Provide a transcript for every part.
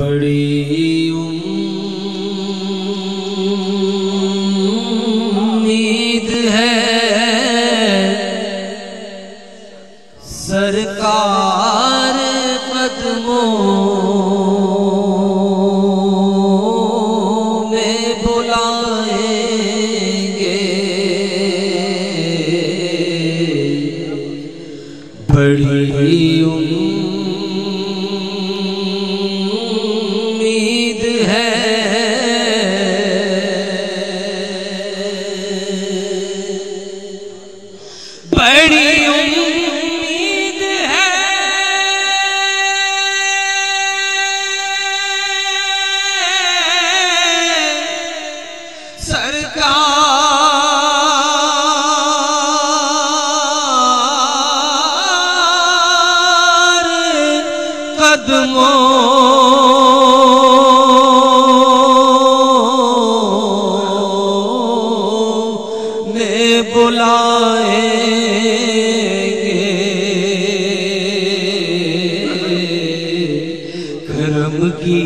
बड़ी उम्मीद है सरकार कदमों में बुलाएंगे। बड़ी उम्मीद है बड़ी उम्मीद है सरकार कदमों में बुलाएंगे। करम की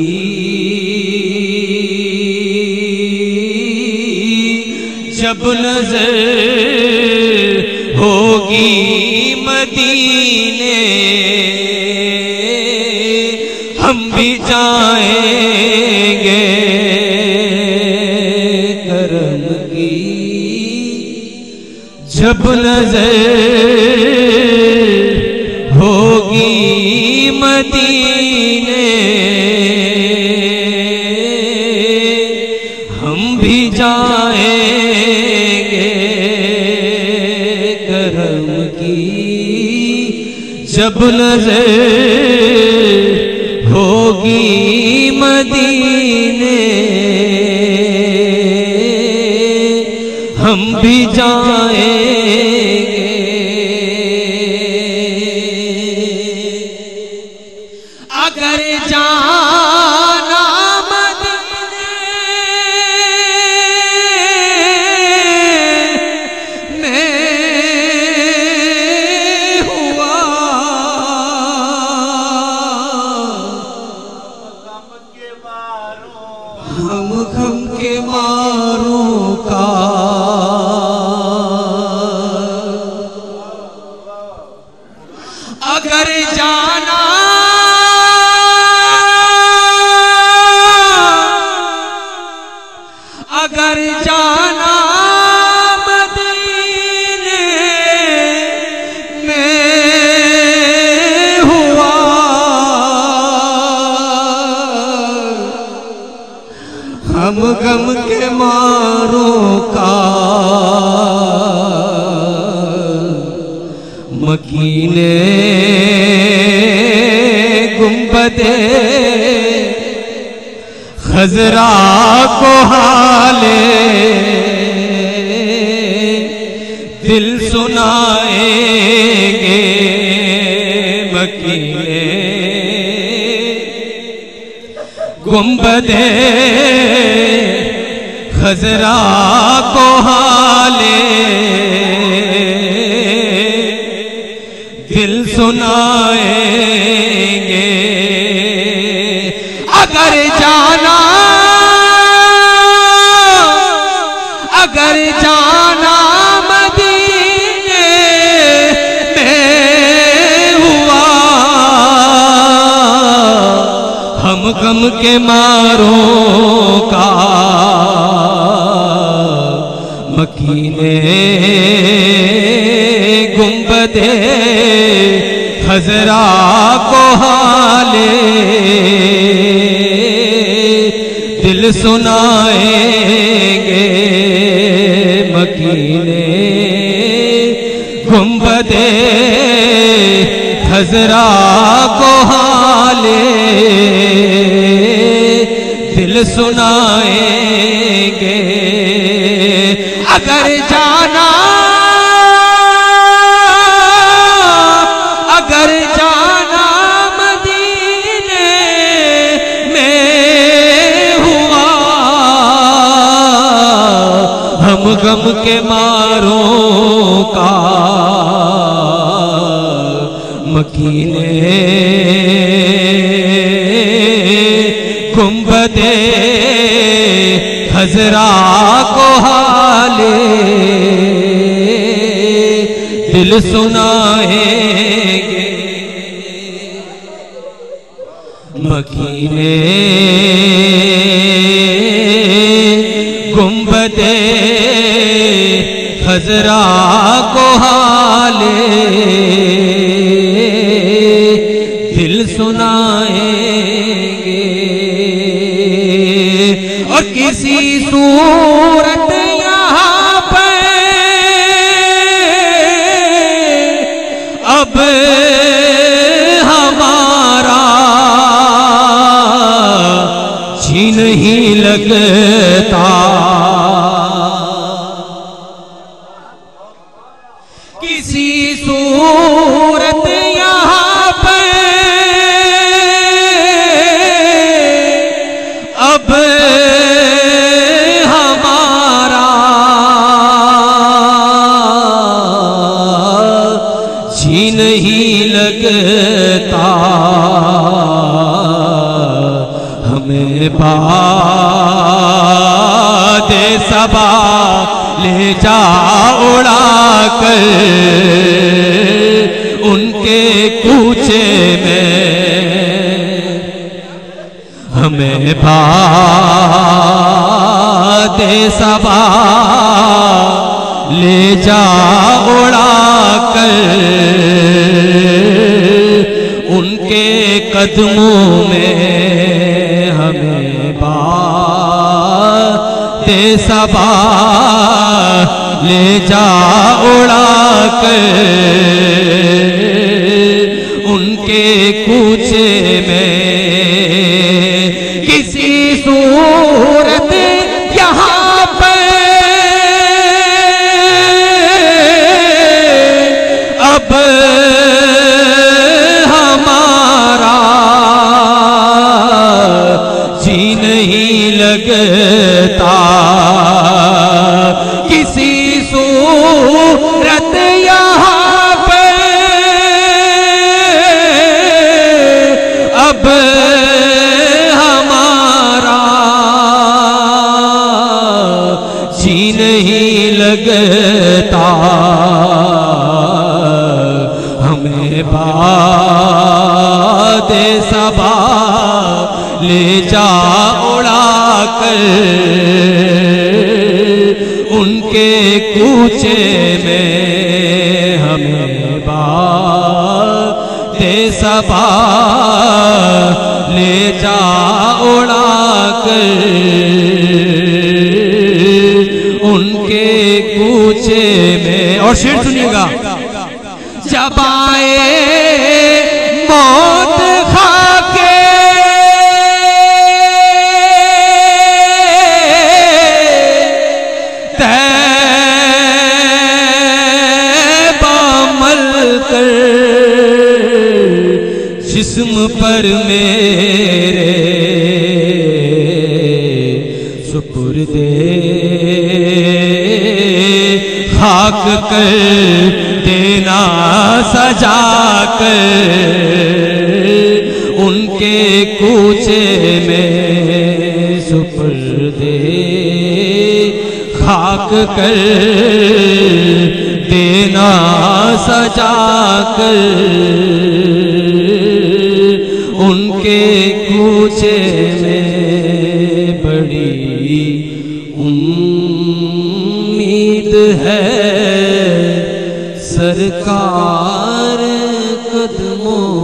जब नजर होगी मदीने हम भी जाएंगे। करम की जब नजर होगी मदीने हम भी जाएंगे। करम की जब नजर होगी मदीने हम भी जाएंगे। अगर जाना मदीने में हुआ हम गम के मारों का अगर जाना अगर जाना मदीने में हुआ हम गम के मारों का मकीने गुंबदे खजरा को हाले दिल सुनाएंगे। मकीने गुंबदे खजरा को हाले दिल सुनाएंगे। अगर जाना मदीने में हुआ हम गम के मारों का मकीने गुंबदे खजरा को हाले दिल सुनाएंगे। मकीने गुंबदे खजरा को हाले दिल सुनाएंगे। अगर जाना मदीने में हुआ हम गम के मारों का मकीने गुंबदे खजरा को हाले दिल सुनाएंगे। मकीने गुंबदे खजरा को हाले दिल सुनाएंगे। और किसी सूरत यहाँ पे अब हमारा जी नहीं लगता। किसी सूरत यहाँ पे अब हमारा जी नहीं लगता। हमें बादे सबा ले जा उड़ा कर उनके कूचे में। हमें बादे सबा ले जा उड़ा कर उनके कदमों में। हमें बादे सबा ले जा उड़ा कर उनके कूचे में। किसी सूरत यहाँ पे अब हमारा जी नहीं लगता। किसी सूरत यहाँ पे अब हमारा जी नहीं लगता। हमें बादे सबा ले जा उड़ा कर उनके कूचे में। हमें बादे सबा ले जा उड़ा कर उनके कूचे में। और शेर सुनिएगा। जब आए मौत खाके जिस्म पर मेरे सुपुर्दे खाक कर देना सजा कर उनके कूचे में। सुपुर्दे खाक कर देना सजा कर उनके कूचे में। बड़ी उम्मीद है सरकार कदमों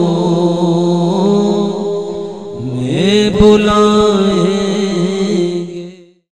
में बुलाए